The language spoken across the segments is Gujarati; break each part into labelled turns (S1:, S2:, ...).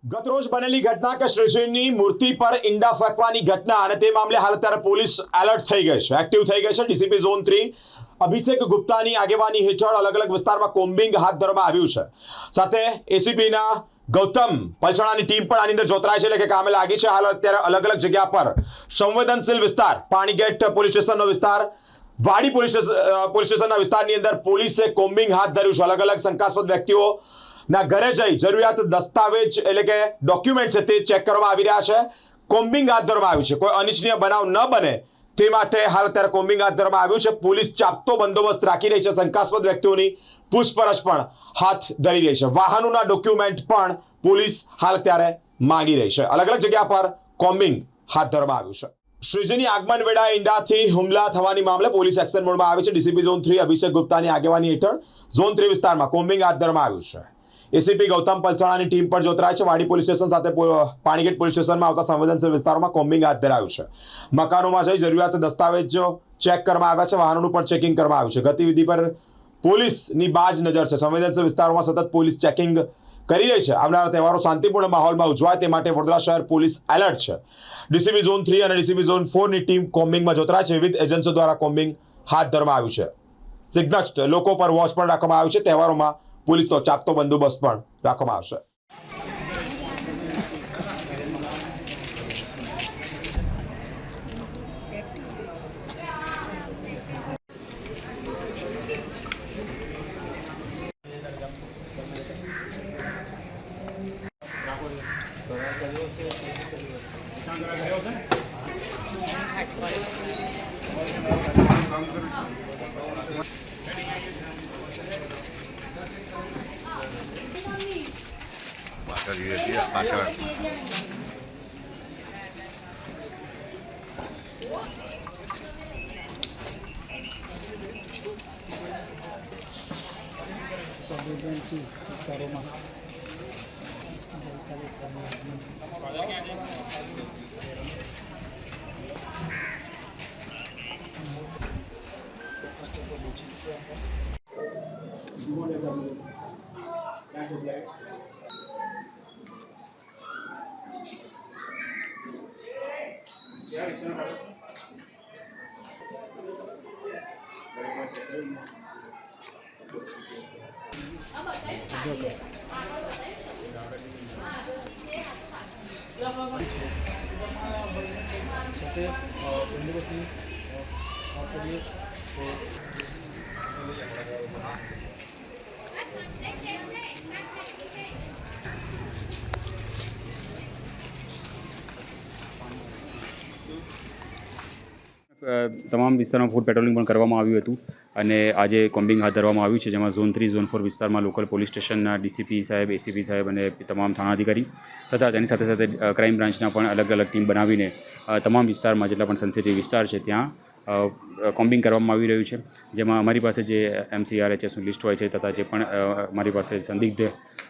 S1: ગતરોજ બનેલી ઘટના કે શ્રીજીની મૂર્તિ પર ઈંડા ફેંકવાની ઘટના અને તે મામલે હાલ અત્યારે પોલીસ એલર્ટ થઈ ગઈ છે, એક્ટિવ થઈ ગઈ છે। ડીસીપી ઝોન 3 અભિષેક ગુપ્તાની આગેવાની હેઠળ અલગ અલગ વિસ્તારમાં કોમ્બિંગ હાથ ધરવામાં આવ્યું છે। સાથે એસીપીના ગૌતમ પલસાણાની ટીમ પણ આની અંદર જોતરાય છે, એટલે કે કામે લાગી છે। હાલ અત્યારે અલગ અલગ જગ્યા પર સંવેદનશીલ વિસ્તાર, પાણીગેટ પોલીસ સ્ટેશનનો વિસ્તાર, વાડી પોલીસ સ્ટેશનના વિસ્તારની અંદર પોલીસે કોમ્બિંગ હાથ ધર્યું છે। અલગ અલગ શંકાસ્પદ વ્યક્તિઓ ના ઘરે જઈ જરૂરિયાત દસ્તાવેજ એટલે કે ડોક્યુમેન્ટ છે તે ચેક કરવામાં આવી રહ્યા છે। કોમ્બિંગ હાથ ધરવામાં આવ્યું છે, કોઈ અનિચ્છનીય બનાવ ન બને તે માટે હાલ અત્યારે કોમ્બિંગ હાથ ધરવામાં આવ્યું છે। પોલીસ ચાપતો બંદોબસ્ત રાખી રહી છે, શંકાસ્પદ વ્યક્તિઓની પૂછપરછ પણ હાથ ધરી રહી છે। વાહનોના ડોક્યુમેન્ટ પણ પોલીસ હાલ અત્યારે માંગી રહી છે। અલગ અલગ જગ્યા પર કોમ્બિંગ હાથ ધરવામાં આવ્યું છે। શ્રીજીની આગમન વેળાએ ઈંડાથી હુમલા થવાની મામલે પોલીસ એક્શન મોડમાં આવી છે। ડીસીપી ઝોન 3 અભિષેક ગુપ્તાની આગેવાની હેઠળ ઝોન 3 વિસ્તારમાં કોમ્બિંગ હાથ ધરવામાં આવ્યું છે। એસીપી ગૌતમ પલસાણાની ટીમ પણ જોતરાય છે। વાડી પોલીસ સ્ટેશન સાથે પાણીગેટ પોલીસ સ્ટેશનમાં આવતા સંવેદનશીલ વિસ્તારોમાં કોમ્બિંગ હાથ ધરાયું છે। મકાનોમાં જઈ જરૂરિયાત દસ્તાવેજો ચેક કરવામાં આવ્યા છે, વાહનોનું પણ ચેકિંગ કરવામાં આવ્યું છે। ગતિવિધિ પર પોલીસની બાજ નજર છે। સંવેદનશીલ વિસ્તારોમાં સતત પોલીસ ચેકિંગ કરી રહી છે। આવનારા તહેવારો શાંતિપૂર્ણ માહોલમાં ઉજવાય તે માટે વડોદરા શહેર પોલીસ એલર્ટ છે। ડીસીપી ઝોન 3 અને ડીસીપી ઝોન 4 ની ટીમ કોમ્બિંગમાં જોતરાય છે। વિવિધ એજન્સીઓ દ્વારા કોમ્બિંગ હાથ ધરવામાં આવ્યું છે। સિગ્નસ્ટ લોકો પર વોચ પણ રાખવામાં આવ્યું છે। તહેવારોમાં પોલીસનો ચાપતો બંદોબસ્ત પણ રાખવામાં આવશે।
S2: સંવેદનશીલ વિસ્તારોમાં સાથે બંદોબસ્તની વાત કરીએ તો
S3: તમામ વિસ્તારમાં ફૂડ પેટ્રોલિંગ પણ કરવામાં આવ્યું હતું અને આજે કોમ્બિંગ હાથ ધરવામાં આવ્યું છે, જેમાં ઝોન 3 ઝોન 4 વિસ્તારમાં લોકલ પોલીસ સ્ટેશનના ડીસીપી સાહેબ, એસીપી સાહેબ અને તમામ થાણાધિકારી તથા તેની સાથે સાથે ક્રાઇમ બ્રાન્ચના પણ અલગ અલગ ટીમ બનાવીને તમામ વિસ્તારમાં જેટલા પણ સેન્સિટિવ વિસ્તાર છે ત્યાં કોમ્બિંગ કરવામાં આવી રહ્યું છે, જેમાં અમારી પાસે જે MCRHSનું લિસ્ટ હોય છે તથા જે પણ અમારી પાસે સંદિગ્ધ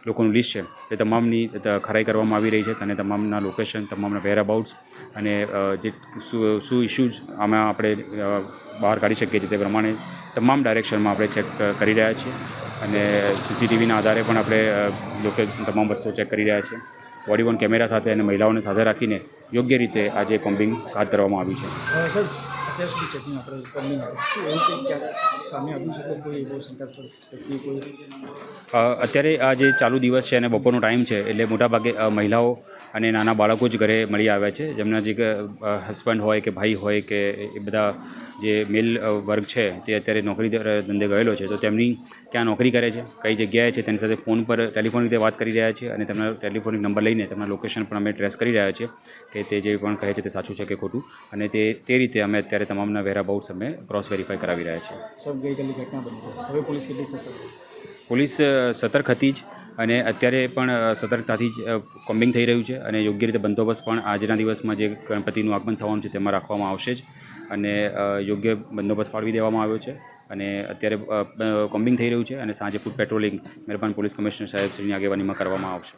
S3: લોકોનું લિસ્ટ છે તે તમામની ખરાઈ કરવામાં આવી રહી છે અને તમામના લોકેશન, તમામના વેરઅબાઉટ્સ અને જે શું ઇસ્યુઝ આમાં આપણે બહાર કાઢી શકીએ છીએ તે પ્રમાણે તમામ ડાયરેક્શનમાં આપણે ચેક કરી રહ્યા છીએ અને CCTVના આધારે પણ આપણે તમામ વસ્તુઓ ચેક કરી રહ્યા છીએ। બોડી વોર્ન કેમેરા સાથે અને મહિલાઓને સાથે રાખીને યોગ્ય રીતે આજે કોમ્બિંગ હાથ ધરવામાં આવ્યું છે।
S2: સર, અત્યાર સુધી ચેકિંગ આપણે કોમ્બિંગ શું એવું કંઈ ક્યાંક સામે આવ્યું છે કે કોઈ એવો શંકાસ્પદ વ્યક્તિ કોઈ
S3: અત્યારે આ જે ચાલુ દિવસ છે અને બપોરનો ટાઈમ છે એટલે મોટાભાગે મહિલાઓ અને નાના બાળકો જ ઘરે મળી આવ્યા છે, જેમના જે હસબન્ડ હોય કે ભાઈ હોય કે એ બધા જે મેલ વર્ગ છે તે અત્યારે નોકરી ધંધે ગયેલો છે, તો તેમની ક્યાં નોકરી કરે છે, કઈ જગ્યાએ છે તેની સાથે ફોન પર ટેલિફોનિક રીતે વાત કરી રહ્યા છીએ અને તેમના ટેલિફોનિક નંબર લઈને તેમના લોકેશન પણ અમે ટ્રેસ કરી રહ્યા છીએ કે તે જે પણ કહે છે તે સાચું છે કે ખોટું, અને તે રીતે અમે અત્યારે તમામના વેરાબાઉટ્સ અમે ક્રોસ વેરીફાઈ કરાવી રહ્યા છીએ।
S2: સર, ગઈકાલની ઘટના બની હવે પોલીસ કેટલી સતર્ક?
S3: પોલીસ સતર્ક હતી જ અને અત્યારે પણ સતર્કતાથી જ કોમ્બિંગ થઈ રહ્યું છે અને યોગ્ય રીતે બંદોબસ્ત પણ આજના દિવસમાં જે ગણપતિનું આગમન થવાનું છે તેમાં રાખવામાં આવશે જ અને યોગ્ય બંદોબસ્ત ફાળવી દેવામાં આવ્યો છે અને અત્યારે કોમ્બિંગ થઈ રહ્યું છે અને સાંજે ફૂડ પેટ્રોલિંગ મહેરબાન પોલીસ કમિશનર સાહેબ શ્રીની આગેવાનીમાં કરવામાં આવશે।